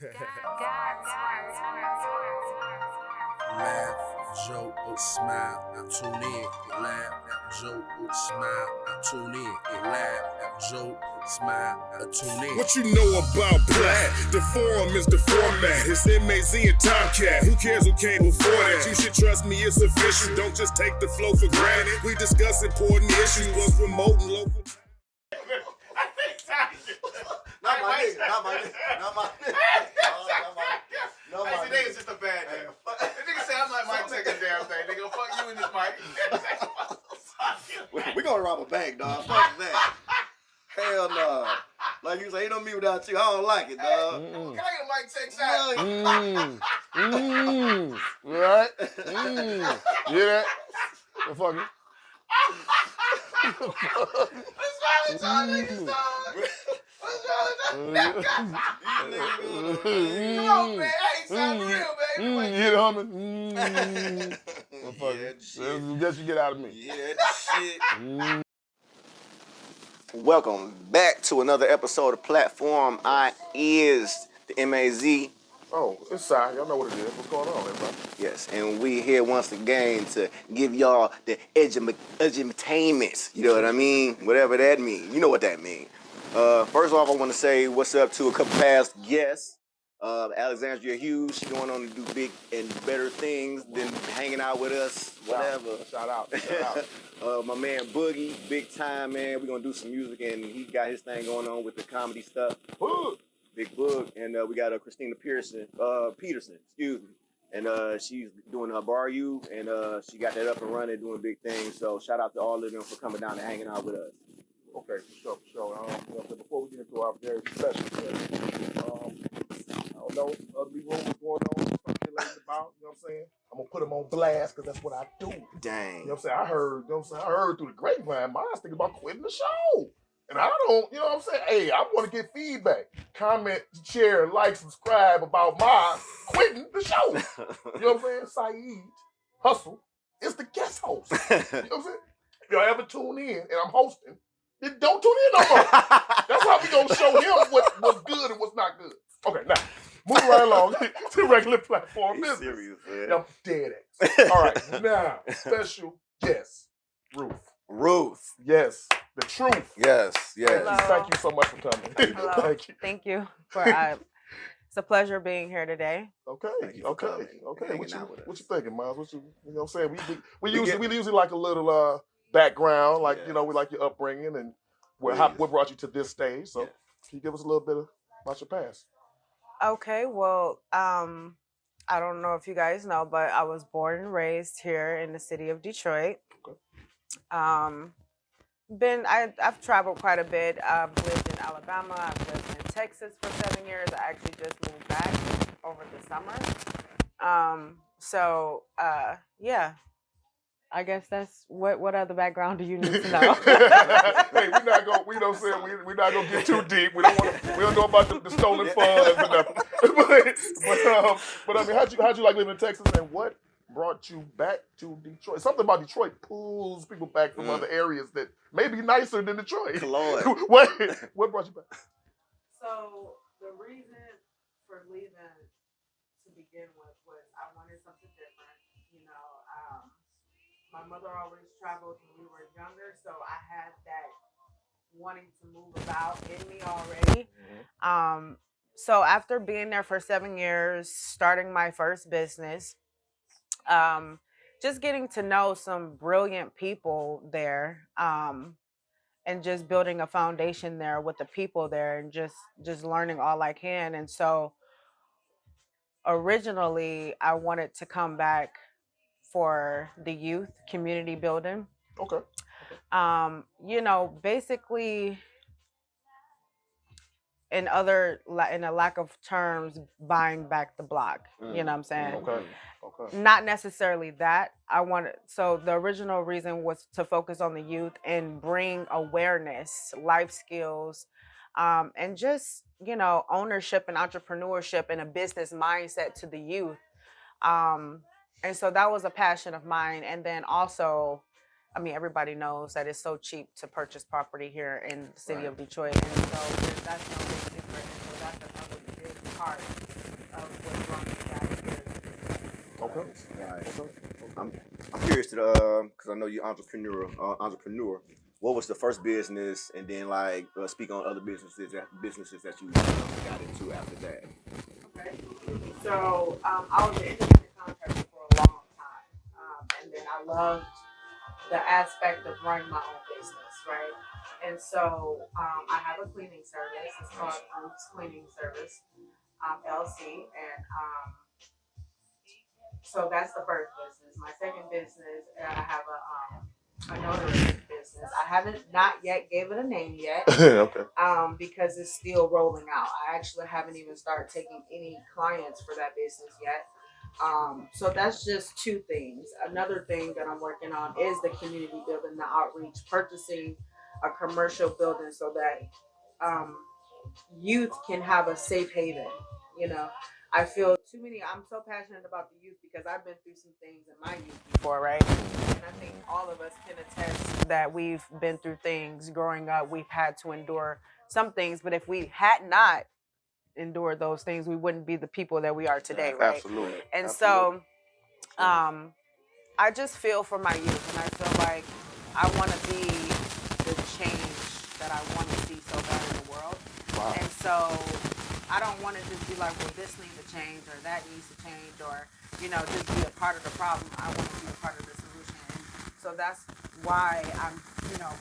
Laugh, joke, or smile, I tune in. It laugh, joke, or smile, I tune in. It laugh, joke, smile, I tune in. What you know about Plaid? The forum is the format. It's MAZ and Tomcat. Who cares who came before that? You should trust me, it's official. Don't just take the flow for granted. We discuss important issues, what's remote and local. Not my nigga. Hey, today is just a bad day. The nigga say I'm like Mike take a damn thing. Nigga, fuck you in this mic. We gonna rob a bank, dog. Fuck that. Hell no. Like you say, ain't no me without you. I don't like it, dog. Can I get a mic check shot? Right? You hear that? The fucking. What's wrong with y'all niggas, dog? What's wrong with y'all? Come on, man. Hey, sound real, baby. You know what I mean? Motherfucker. Guess you get out of me. Yeah, shit. Welcome back to another episode of Platform. I is the MAZ. Oh, it's Si. Y'all know what it is. What's going on, everybody? Yes, and we here once again to give y'all the edutainment. You know what I mean? Whatever that means. You know what that means. First off, I want to say what's up to a couple past guests. Alexandria Hughes, she's going on to do big and better things than hanging out with us, whatever. Shout out. My man Boogie, big time, man. We're going to do some music, and he got his thing going on with the comedy stuff. Big Boog. And we got Christina Peterson, excuse me. And she's doing her Bar U, and she got that up and running, doing big things. So shout out to all of them for coming down and hanging out with us. Okay, for sure. Before we get into our very special guest, I don't know, ugly rumors going on, something like about, you know what I'm saying? I'm gonna put them on blast because that's what I do. Dang. You know what I'm saying? I heard through the grapevine, I was thinking about quitting the show. And I don't, you know what I'm saying? Hey, I want to get feedback. Comment, share, like, subscribe about my quitting the show. You know what I'm saying? Saeed Hustle is the guest host. You know what I'm saying? If y'all ever tune in and I'm hosting, then don't tune in no more. That's how we gonna show him what's good and what's not good. Okay, now, moving right along to regular platform business. Serious, man. I'm dead ass. All right, now, special guest, Ruth. Yes, the truth. Yes. Hello. Thank you so much for coming. Hello. Thank you. Thank you for. It's a pleasure being here today. Okay. Thank you for coming and hanging out with us. What you thinking, Miles? You know what I'm saying? We usually like a little background, like you know, we like your upbringing and what brought you to this stage. So can you give us a little bit about your past? Okay, well, I don't know if you guys know, but I was born and raised here in the city of Detroit. Okay. I've traveled quite a bit. I've lived in Alabama. I've lived in Texas for 7 years. I actually just moved back over the summer. Yeah. I guess that's what other background do you need to know? Hey, we're not gonna get too deep. We don't know about the stolen funds and nothing. but I mean, how'd you like living in Texas, and what brought you back to Detroit? Something about Detroit pulls people back from other areas that may be nicer than Detroit. Lord. What brought you back? So the reason for leaving to begin with was I wanted something different. You know, my mother always traveled when we were younger, so I had that wanting to move about in me already. Mm-hmm. So after being there for 7 years, starting my first business, just getting to know some brilliant people there, and just building a foundation there with the people there, and just learning all I can. And so originally I wanted to come back for the youth community building. Okay. You know, basically in a lack of terms, buying back the block. You know what I'm saying? Okay. Not necessarily that. So the original reason was to focus on the youth and bring awareness, life skills, and just, you know, ownership and entrepreneurship and a business mindset to the youth. And so that was a passion of mine. And then also, I mean, everybody knows that it's so cheap to purchase property here in the city of Detroit. And so that's no big secret. And so that's another big part of what brought me back here. Okay. Right. Okay. I'm curious to because I know you're entrepreneur. What was the first business, and then like speak on other businesses that you got into after that. Okay. So I was an independent contractor for a long time, and then I loved the aspect of running my own business, right? And so I have a cleaning service. It's called Ruth's Cleaning Service, LC, and so that's the first business. My second business, I have a notary business. I haven't not yet gave it a name yet, Okay. because it's still rolling out. I actually haven't even started taking any clients for that business yet. So that's just two things. Another thing that I'm working on is the community building, the outreach, purchasing a commercial building so that youth can have a safe haven. You know, I feel I'm so passionate about the youth because I've been through some things in my youth before, right? And I think all of us can attest that we've been through things growing up. We've had to endure some things, but if we had not endured those things, we wouldn't be the people that we are today, right? Absolutely. And Absolutely. so, I just feel for my youth, and I feel like I want to be the change that I want to see so bad in the world. Wow. And so I don't want to just be like, well, this needs to change or that needs to change or, just be a part of the problem. I want to be a part of the solution. And so that's why I'm,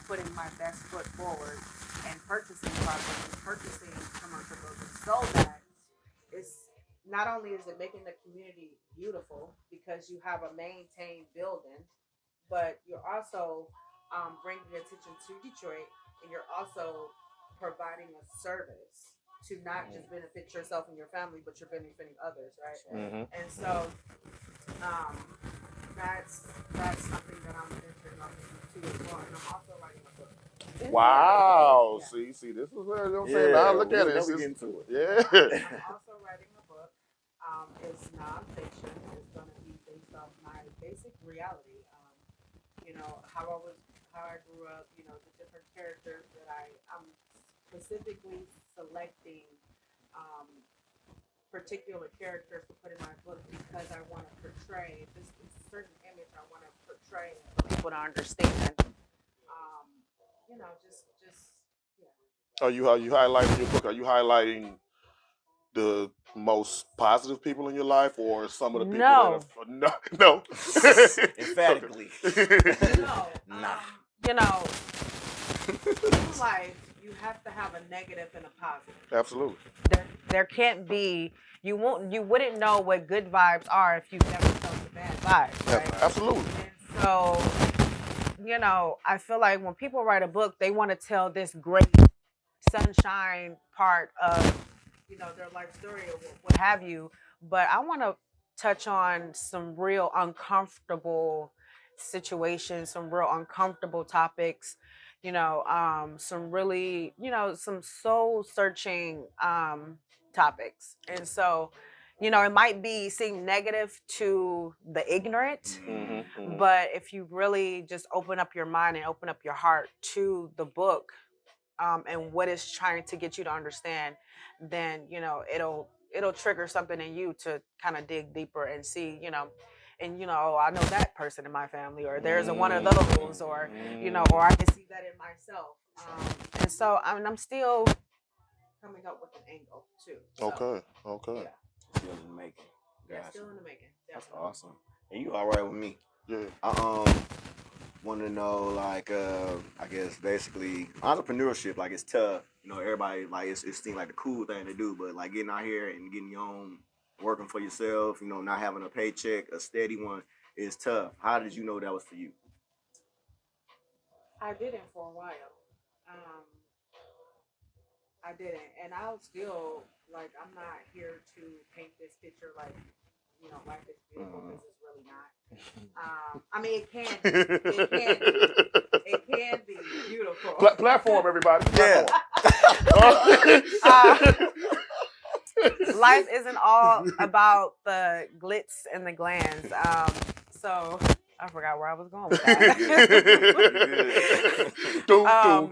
putting my best foot forward and purchasing property, purchasing commercial buildings so that it's not only is it making the community beautiful because you have a maintained building, but you're also bringing attention to Detroit, and you're also providing a service to not just benefit yourself and your family, but you're benefiting others, right? Mm-hmm. And so that's something that I'm venturing off into as well. And I'm also writing a book. Wow. Yeah. See, this is what I'm saying. Now look at it. Now we get into it. Yeah. I'm also writing a book. It's nonfiction. It's going to be based off my basic reality. How I grew up. The different characters that I'm specifically selecting particular characters to put in my book because I want to portray this certain image. I want to portray for people to understand. Just yeah. Are you highlighting your book? Are you highlighting the most positive people in your life, or some of the people No. that are no? Emphatically. No. Nah. In life, you have to have a negative and a positive. Absolutely. There can't be. You wouldn't know what good vibes are if you've never felt the bad vibes, right? Absolutely. And so, I feel like when people write a book, they want to tell this great sunshine part of, their life story or what have you. But I want to touch on some real uncomfortable situations, some real uncomfortable topics, some really, some soul searching topics. And so, it might seem negative to the ignorant, Mm-hmm. but if you really just open up your mind and open up your heart to the book, and what it's trying to get you to understand, then it'll trigger something in you to kind of dig deeper and see, and I know that person in my family, or there's one of those, or or I can see that in myself, and so I'm still coming up with an angle too. So, Okay. yeah. Still in the making. Yeah, Gotcha. still in the making. That's Definitely. awesome. And you all right with me? Yeah. Want to know, like, I guess basically entrepreneurship, like, it's tough. Everybody, like, it seems like the cool thing to do, but like getting out here and getting your own, working for yourself, not having a paycheck, a steady one, is tough. How did you know that was for you? I didn't for a while. I didn't, and I'll still like. I'm not here to paint this picture like, life is beautiful, because it's really not. I mean, it can be beautiful. Platform, everybody. Yeah. Life isn't all about the glitz and the glands. So I forgot where I was going with that. I'm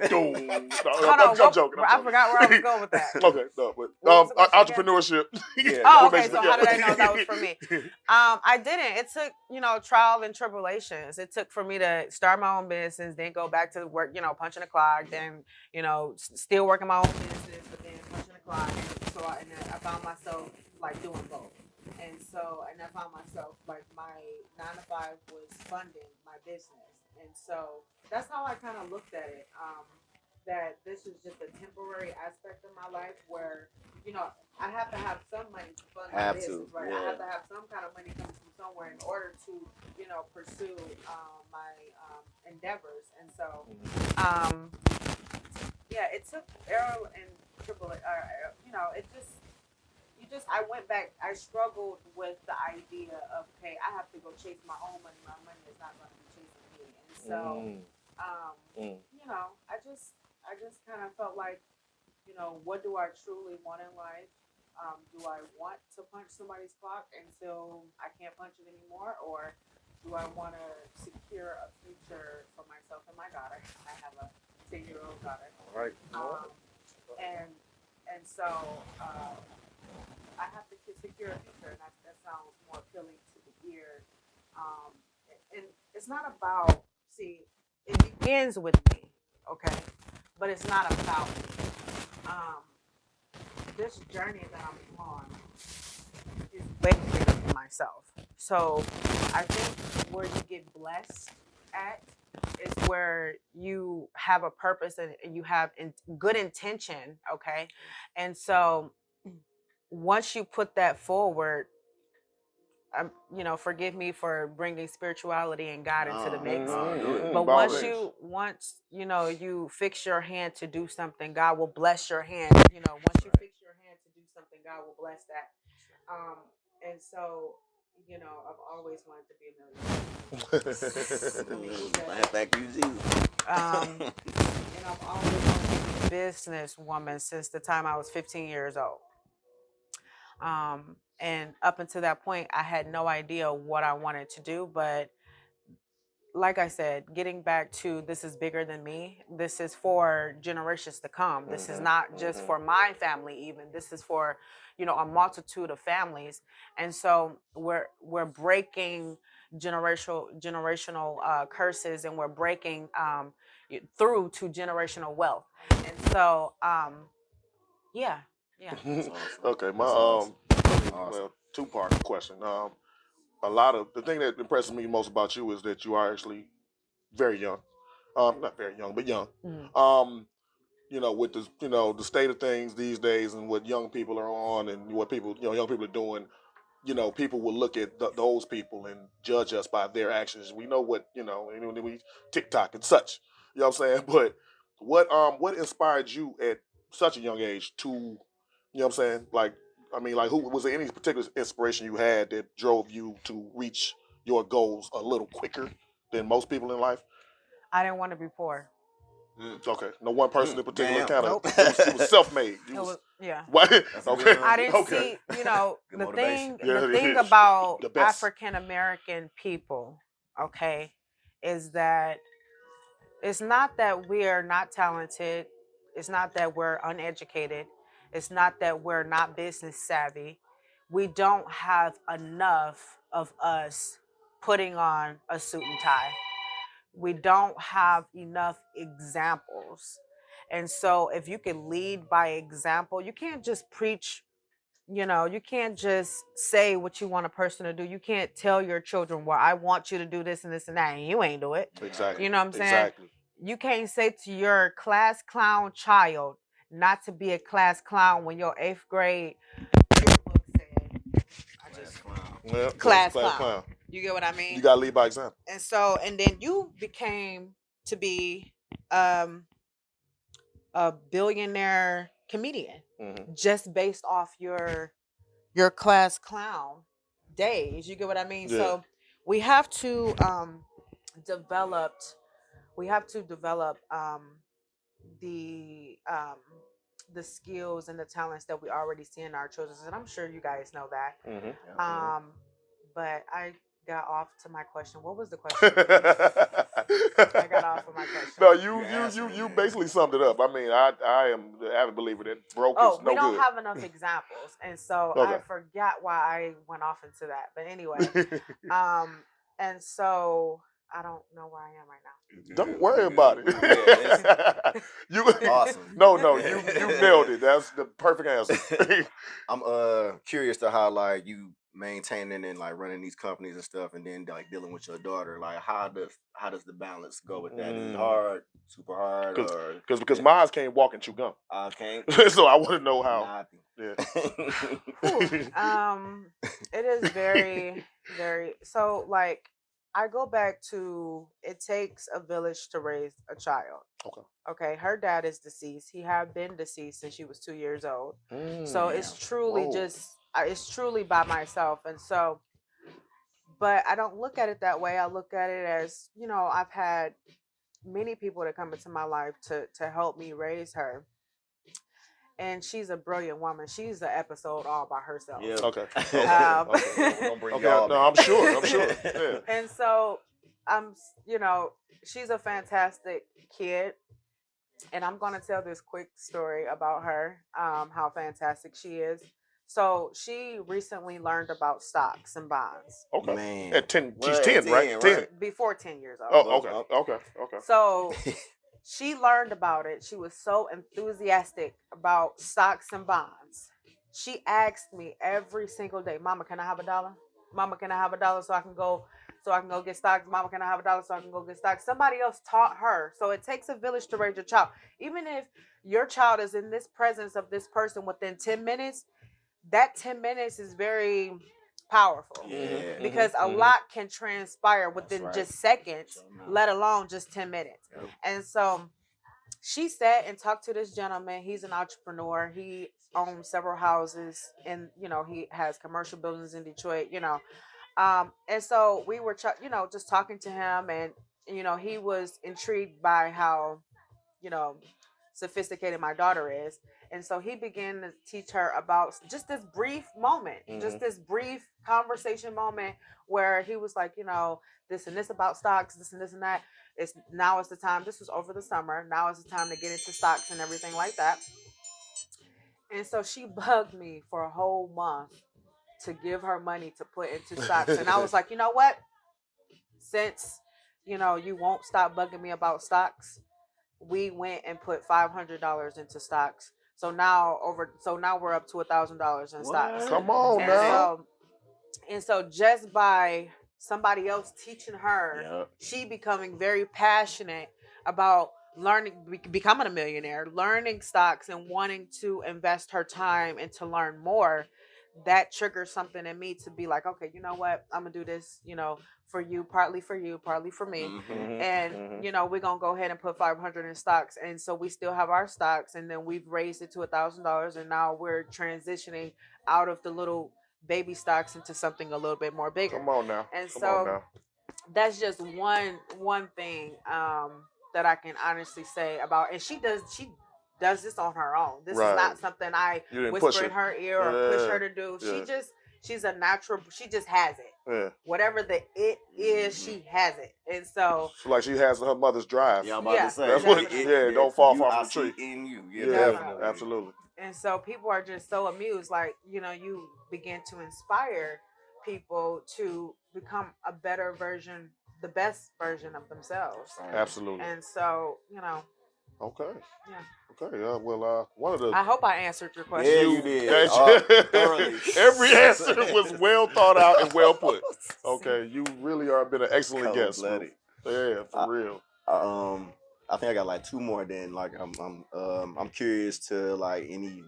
joking. I forgot where I was going with that. Okay, no, but What was the question again? entrepreneurship. Yeah. Oh, okay. So how did I know that was for me? I didn't. It took, trial and tribulations. It took for me to start my own business, then go back to work, punching the clock, then, still working my own business, but then punching the clock. And then I found myself like doing both. And I found myself like my 9 to 5 was funding my business. And so that's how I kind of looked at it. That this is just a temporary aspect of my life where, I have to have some money to fund my business, right? Yeah. I have to have some kind of money coming from somewhere in order to, pursue my endeavors. And so, yeah, it took error and triple, I went back. I struggled with the idea of, okay, I have to go chase my own money. My money is not going to be chasing me. And so, I just kind of felt like, what do I truly want in life? Do I want to punch somebody's clock until I can't punch it anymore? Or do I want to secure a future for myself and my daughter? I have a 10-year-old daughter. Right. And so I have to secure a future, and that sounds more appealing to the ear. And it's not about, it begins with me, okay? But it's not about me. This journey that I'm on is way bigger than myself. So I think where you get blessed at is where you have a purpose and you have good intention, okay? And so once you put that forward, forgive me for bringing spirituality and God into the mix. But once you fix your hand to do something, God will bless your hand. Once you fix your hand to do something, God will bless that. And so, I've always wanted to be a millionaire. Thank you, Jesus. And I've always wanted to be a businesswoman since the time I was 15 years old. And up until that point, I had no idea what I wanted to do. But like I said, getting back to this is bigger than me. This is for generations to come. This is not just for my family even. This is for, a multitude of families. And so we're breaking generational curses, and we're breaking through to generational wealth. And so, yeah. Okay, my awesome. well, two-part question. A lot of the thing that impresses me most about you is that you are actually very young. Not very young, but young. Mm-hmm. With the the state of things these days and what young people are on and what young people are doing. People will look at those people and judge us by their actions. We know what and we TikTok and such. You know what I'm saying? But what inspired you at such a young age to, you know what I'm saying? Who was there any particular inspiration you had that drove you to reach your goals a little quicker than most people in life? I didn't want to be poor. Okay, no one person in particular. Damn. Kind of, Nope. it was self-made. Yeah. What? Okay. I didn't Okay. see, Good the motivation. thing, Yeah, the it thing is. about The best. African American people, okay, is that it's not that we're not talented. It's not that we're uneducated. It's not that we're not business savvy. We don't have enough of us putting on a suit and tie. We don't have enough examples. And so if you can lead by example, you can't just preach, you can't just say what you want a person to do. You can't tell your children, well, I want you to do this and this and that, and you ain't do it. Exactly. You know what I'm saying? Exactly. You can't say to your class clown child not to be a class clown when your 8th grade yearbook said, Yeah, class clown. You get what I mean? You gotta lead by example. And so, and then you became to be a billionaire comedian just based off your class clown days. You get what I mean? Yeah. So we have to develop the skills and the talents that we already see in our children, and I'm sure you guys know that. But got off to my question. What was the question? I got off of my question. No, you basically summed it up. I mean, I am the avid believer that broke is no we don't good. have enough examples, and so I Okay. forgot why I went off into that. But anyway, and so I don't know where I am right now. Don't worry about it. You Awesome. No, you nailed it. That's the perfect answer. I'm curious to how like you maintaining and like running these companies and stuff, and then like dealing with your daughter. Like how does the balance go with that? Is it hard, super hard, or because mine can't walk and chew gum. I can't. So I want to know how. Nothing. It is very, very. So like, I go back to it takes a village to raise a child. Okay. Okay, her dad is deceased. He had been deceased since she was 2 years old. So it's truly it's truly by myself. And so, but I don't look at it that way. I look at it as, I've had many people that come into my life to help me raise her. And she's a brilliant woman. She's the episode all by herself. Yeah. Okay. Don't bring y'all no, back. I'm sure. Yeah. And so she's a fantastic kid. And I'm going to tell this quick story about her, how fantastic she is. So she recently learned about stocks and bonds. Okay. Man. At 10, she's Well, 10, at 10, right? 10. right? Before 10 years old. Oh, okay. So she learned about it. She was so enthusiastic about stocks and bonds. She asked me every single day, "Mama, can I have $1? Mama, can I have $1 so I can go get stocks? Mama, can I have $1 so I can go get stocks?" Somebody else taught her. So it takes a village to raise your child. Even if your child is in this presence of this person within 10 minutes, that 10 minutes is very powerful. Yeah. Because a lot can transpire within just seconds, let alone just 10 minutes. Yep. And so she sat and talked to this gentleman. He's an entrepreneur. He owns several houses, and he has commercial buildings in Detroit. And so we were just talking to him, and he was intrigued by how sophisticated my daughter is. And so he began to teach her about just this brief moment, just this brief conversation moment where he was like, this and this about stocks, this and this and that. Now is the time. This was over the summer. Now is the time to get into stocks and everything like that. And so she bugged me for a whole month to give her money to put into stocks. And I was like, you know what? Since, you won't stop bugging me about stocks, we went and put $500 into stocks. So now we're up to $1,000 in stocks. Come on now. And so just by somebody else teaching her, she becoming very passionate about learning, becoming a millionaire, learning stocks and wanting to invest her time and to learn more. That triggers something in me to be like, okay, you know what? I'm gonna do this, for you, partly for me. And we're gonna go ahead and put 500 in stocks. And so we still have our stocks, and then we've raised it to $1,000, and now we're transitioning out of the little baby stocks into something a little bit more bigger. Come on now. And so that's just one thing that I can honestly say about. And she does this on her own. This is not something I whisper in her ear or push her to do. She's a natural. She just has it. Yeah. Whatever the it is, she has it. And so like she has her mother's drive. Yeah, I'm about to say. That's what don't fall far from the tree. In you. Yeah, absolutely. And so people are just so amused. Like, you begin to inspire people to become a better version, the best version of themselves. Absolutely. And so, Okay. Yeah. Okay. Well, one of the. I hope I answered your question. Yeah, you did. Every answer was well thought out and well put. Okay, you really are been an excellent guest. Yeah, for real. I think I got like two more. Then, like, I'm curious to like any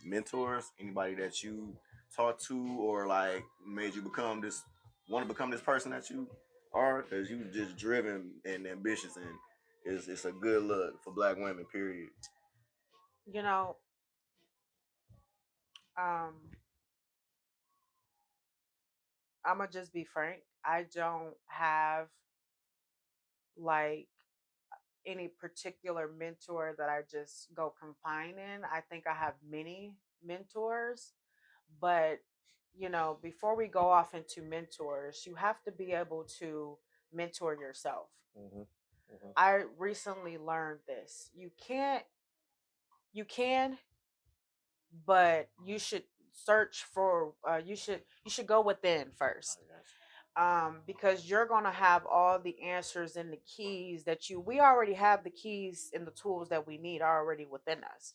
mentors, anybody that you taught to, or like made you want to become this person that you are, because you just driven and ambitious, and it's a good look for Black women. Period. I'm gonna just be frank. I don't have like any particular mentor that I just go confine in. I think I have many mentors, but you know, before we go off into mentors, you have to be able to mentor yourself. Mm-hmm. Mm-hmm. I recently learned this. You can, but you should search for. You should go within first. Because you're gonna have all the answers and the keys that we already have the keys and the tools that we need already within us.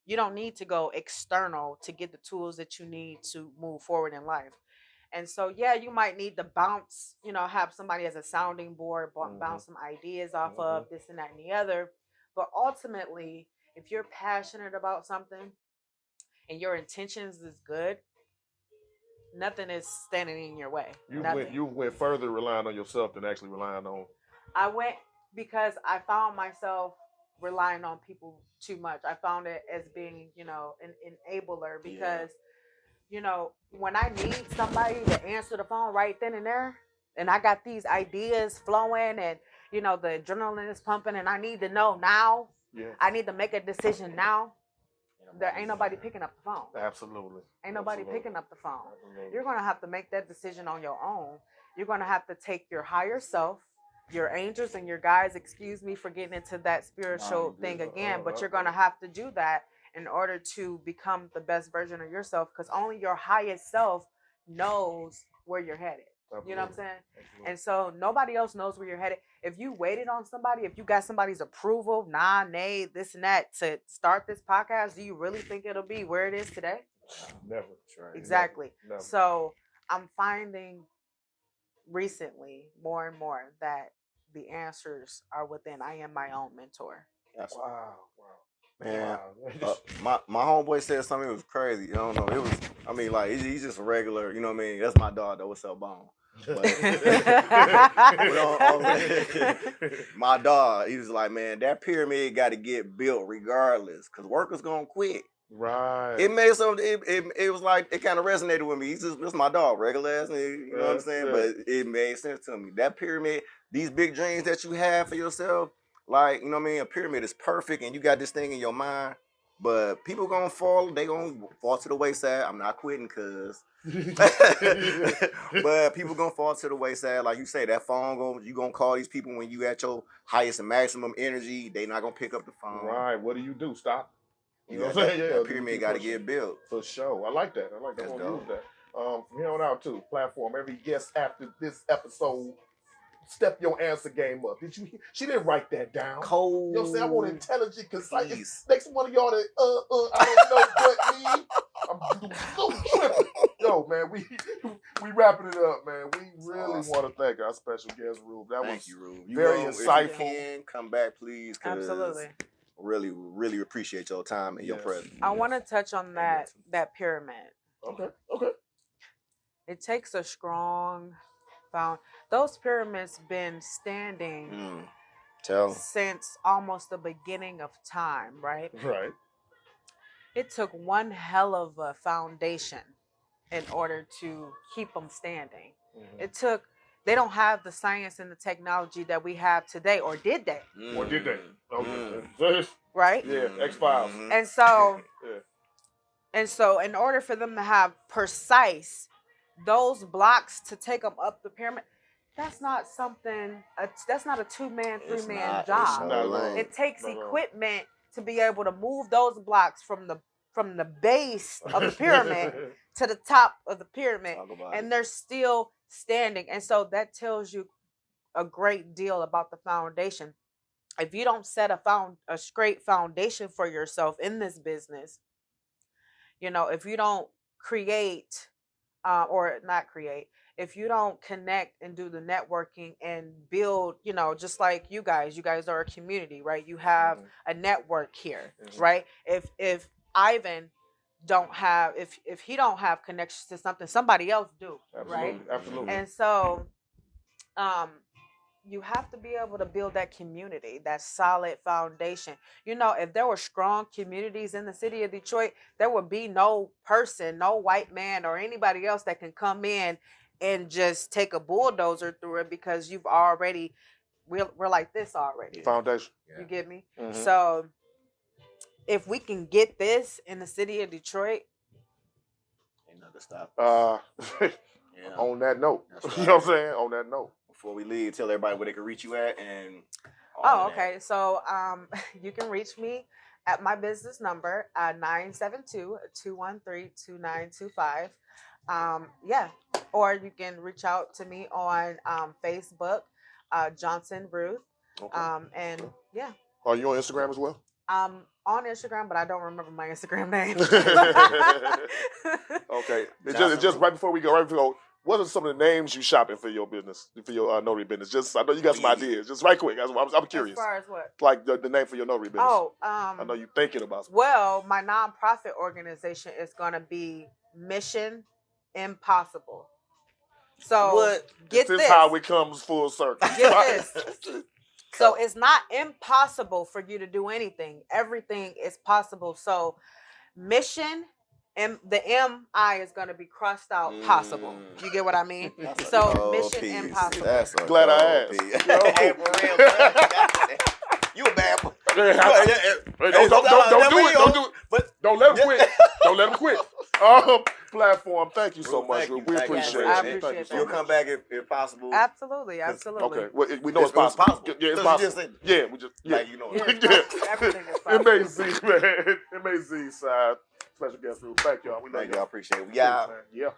You don't need to go external to get the tools that you need to move forward in life. And so, yeah, you might need to bounce, have somebody as a sounding board, bounce some ideas off of this and that and the other. But ultimately, if you're passionate about something and your intentions is good, nothing is standing in your way. You went further relying on yourself than actually relying on. I went because I found myself relying on people too much. I found it as being, an enabler because, when I need somebody to answer the phone right then and there, and I got these ideas flowing and, the adrenaline is pumping and I need to know now. Yeah. I need to make a decision now. There ain't nobody picking up the phone. Absolutely. Ain't nobody picking up the phone. Absolutely. You're going to have to make that decision on your own. You're going to have to take your higher self, your angels and your guides, excuse me for getting into that spiritual thing again, but you're going to have to do that in order to become the best version of yourself, because only your highest self knows where you're headed. Absolutely. You know what I'm saying? Absolutely. And so nobody else knows where you're headed. If you waited on somebody, if you got somebody's approval, nay, this and that to start this podcast, do you really think it'll be where it is today? Never. Right. Exactly. Never. So I'm finding recently more and more that the answers are within. I am my own mentor. Wow. Man, my homeboy said something. It was crazy. I don't know. It was. I mean, like he's just a regular. You know what I mean? That's my dog though. What's up, Bone? My dog. He was like, man, that pyramid got to get built regardless, cause workers gonna quit. Right. It made some. It was like it kind of resonated with me. He's just my dog, regular ass. You know what I'm saying? But it made sense to me. That pyramid, these big dreams that you have for yourself. Like, you know what I mean? A pyramid is perfect and you got this thing in your mind, but people gonna fall, they gonna fall to the wayside. I'm not quitting cuz. But people gonna fall to the wayside. Like you say, that phone, you gonna call these people when you at your highest and maximum energy. They not gonna pick up the phone. Right. What do? Stop. You know what I'm saying? Yeah, that pyramid gotta get built. For sure. I like that. I'm gonna use that. From here on out too, platform. Every guest after this episode, step your answer game up. Did you? She didn't write that down. Cold. You know what I'm saying? I want intelligent, concise. Next one of y'all that I don't know but me. I'm so tripping. Yo, man, we wrapping it up, man. We really want to thank our special guest, Ruth. Thank you, Ruth. Very insightful. If you can, come back, please. Absolutely. Really, really appreciate your time and your presence. I want to touch on that pyramid. Okay. It takes a strong those pyramids been standing since almost the beginning of time, right? Right. It took one hell of a foundation in order to keep them standing. Mm-hmm. They don't have the science and the technology that we have today, or did they? Or did they? Okay. Right? Yeah, X-Files. And so in order for them to have precise those blocks to take them up the pyramid, that's not a 2-man, 3-man job. It takes equipment to be able to move those blocks from the base of the pyramid to the top of the pyramid, and they're still standing. And so that tells you a great deal about the foundation. If you don't set a straight foundation for yourself in this business, if you don't create if you don't connect and do the networking and build, just like you guys are a community, right? You have a network here, right? If Ivan if he don't have connections to something, somebody else do, right? Absolutely. And so you have to be able to build that community, that solid foundation. If there were strong communities in the city of Detroit, there would be no person, no white man or anybody else that can come in and just take a bulldozer through it, because we're like this already. Foundation. You get me? Mm-hmm. So if we can get this in the city of Detroit, to stop. Yeah. On that note, right. You know what I'm saying? On that note. Before we leave, tell everybody where they can reach you at and. Okay. So you can reach me at my business number 972-213-2925. Yeah. Or you can reach out to me on Facebook, Johnson Ruth. Okay. And yeah. Are you on Instagram as well? On Instagram, but I don't remember my Instagram name. Okay. It's just right before we go, what are some of the names you shopping for your business, for your notary business? Just, I know you got some ideas. Just right quick. I'm curious. As far as what? Like the name for your notary business. Oh, I know you're thinking about something. Well, my nonprofit organization is going to be Mission Impossible. So what? Get this. This is how it comes full circle. Get this. So it's not impossible for you to do anything. Everything is possible. So mission, the M-I is going to be crossed out possible. You get what I mean? So mission impossible. That's glad I asked. Hey, for real, you a bad boy. Don't do it. But don't let him quit. Don't let him quit. Platform. Thank you so much. We appreciate it. I appreciate it. You'll come back if possible. Absolutely. Okay. Well, we know it's possible. Yeah, it's possible. Like, you know. Everything is possible. Amazing, man. Amazing side. Special guest Ruth. Thank y'all. We love y'all. Appreciate it. Yeah. Yeah.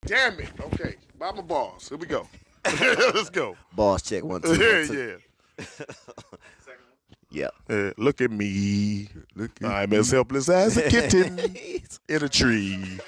Damn it. Okay. Mama Boss. Here we go. Let's go. Boss check 1 2. Yeah. Look at me. I'm as helpless as a kitten in a tree.